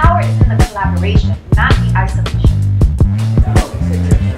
power is in the collaboration, not the isolation.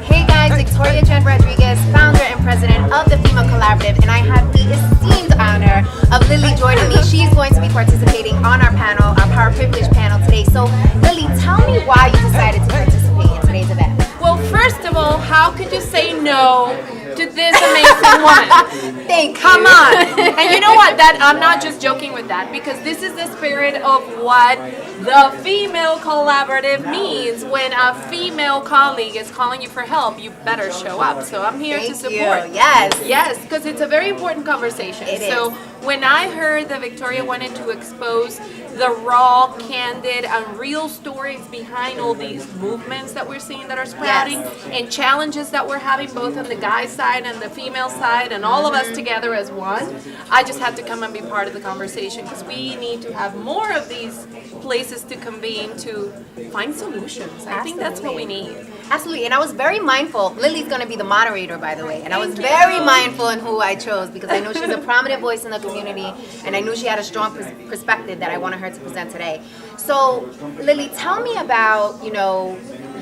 Hey guys, Victoria Jenn Rodriguez, founder and president of the Female Collaborative, and I have the esteemed honor of Lili joining me. She's going to be participating on our panel, our Power Privilege panel today. So Lili, tell me why you decided to participate in today's event. Well, first of all, how could you say no to this amazing woman? Thank you. Come on. And you know what? That I'm not just joking with that, because this is the spirit of what the Female Collaborative means. When a female colleague is calling you for help, you better show up. So I'm here to support. Yes. Yes, because it's a very important conversation. It is. When I heard that Victoria wanted to expose the raw, candid, and real stories behind all these movements that we're seeing that are sprouting, and challenges that we're having both on the guy side and the female side, and all of us together as one, I just had to come and be part of the conversation, because we need to have more of these places to convene to find solutions. I think that's what we need. Absolutely, and I was very mindful. Lili's going to be the moderator, by the way, and I was very mindful in who I chose, because I know she's a prominent voice in the community, and I knew she had a strong perspective that I wanted her to present today. So, Lili, tell me about,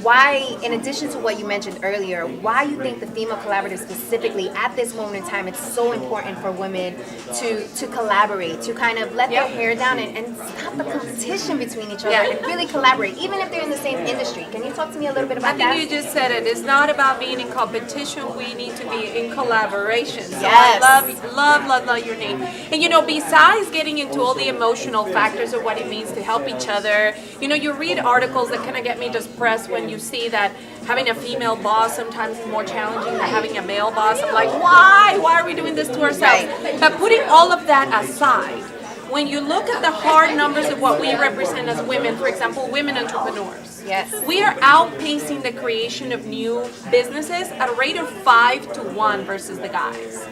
why, in addition to what you mentioned earlier, why you think the Female Collaborative specifically at this moment in time, it's so important for women to collaborate, to kind of let their hair down and stop the competition between each other and really collaborate, even if they're in the same industry. Can you talk to me a little bit about that? I think you just said it. It's not about being in competition. We need to be in collaboration. So Yes. I love your name. And besides getting into all the emotional factors of what it means to help each other, you read articles that kind of get me depressed when you see that having a female boss sometimes is more challenging than having a male boss. I'm like, why? Why are we doing this to ourselves? But putting all of that aside, when you look at the hard numbers of what we represent as women, for example, women entrepreneurs, we are outpacing the creation of new businesses at a rate of 5-1 versus the guys.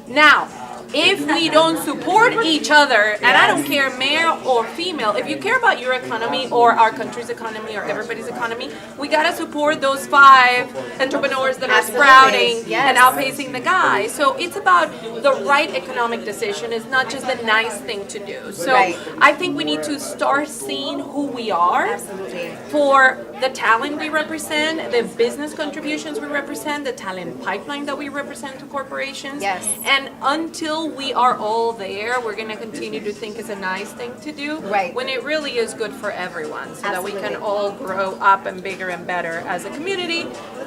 Now, if we don't support each other, and I don't care male or female, if you care about your economy or our country's economy or everybody's economy, we gotta support those 5 entrepreneurs that are sprouting and outpacing the guys. So it's about the right economic decision. It's not just a nice thing to do. So I think we need to start seeing who we are for the talent we represent, the business contributions we represent, the talent pipeline that we represent to corporations. And until we are all there, we're going to continue to think it's a nice thing to do when it really is good for everyone, so that we can all grow up and bigger and better as a community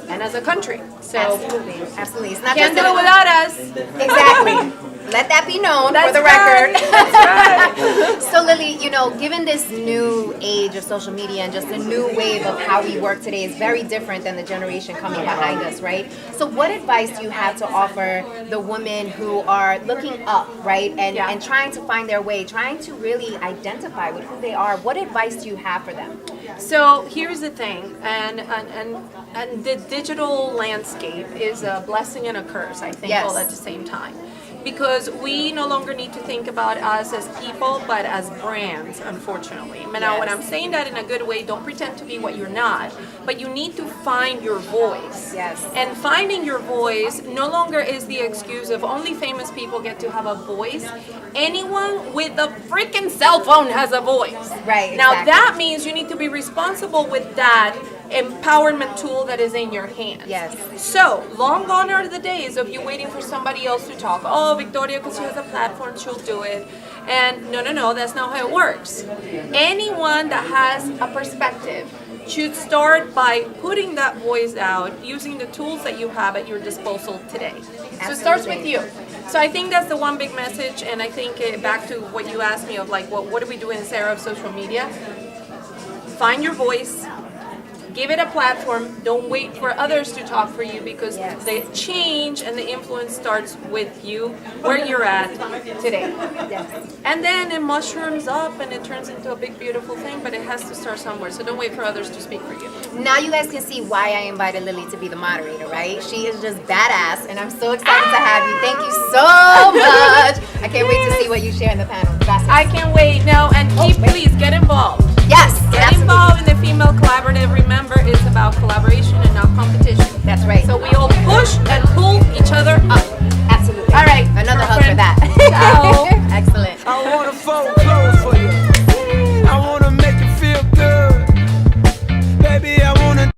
and as a country. So Absolutely. It's not can't just do it without us. Exactly. Let that be known for the record. So Lili, given this new age of social media and just a new wave of how we work today is very different than the generation coming behind us, right? So what advice do you have to offer the women who are looking up, right, and trying to find their way, trying to really identify with who they are? What advice do you have for them? So here's the thing, and the digital landscape is a blessing and a curse, I think, all at the same time. Because we no longer need to think about us as people, but as brands, unfortunately. Now, when I'm saying that in a good way, don't pretend to be what you're not, but you need to find your voice. And finding your voice no longer is the excuse of only famous people get to have a voice. Anyone with a freaking cell phone has a voice. Now, that means you need to be responsible with that empowerment tool that is in your hand. So, long gone are the days of you waiting for somebody else to talk. Oh, Victoria, because she has a platform, she'll do it. And no, that's not how it works. Anyone that has a perspective should start by putting that voice out, using the tools that you have at your disposal today. So it starts with you. So I think that's the one big message, and I think back to what you asked me of what do we do in this era of social media? Find your voice. Give it a platform. Don't wait for others to talk for you, because the change and the influence starts with you, where you're at today. And then it mushrooms up and it turns into a big, beautiful thing, but it has to start somewhere. So don't wait for others to speak for you. Now you guys can see why I invited Lili to be the moderator, right? She is just badass, and I'm so excited to have you. Thank you so much. I can't wait to see what you share in the panel. I can't wait. No, and please get involved.